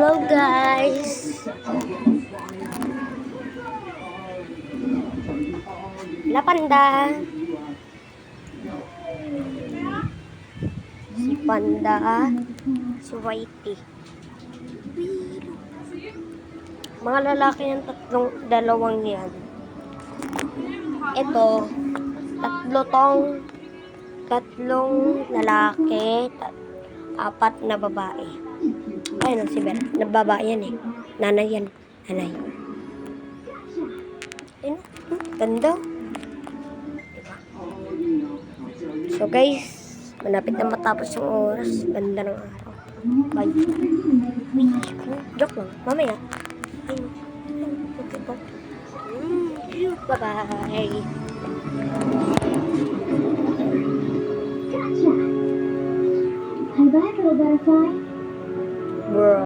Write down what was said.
Hello guys. La Panda. Si Panda, si Whitey. Mga lalaki ng dalawang yan. Ito, tatlong lalaki, apat na babae. Ayun si Bella. Nababae yan eh. Nanay yan. Nanay. Ayun. Ganda. Diba? So guys, malapit na matapos yung oras. Ganda ng araw. Bye. Joke lang. Mamaya. Ayun. Bye-bye. Bye-bye, little butterfly.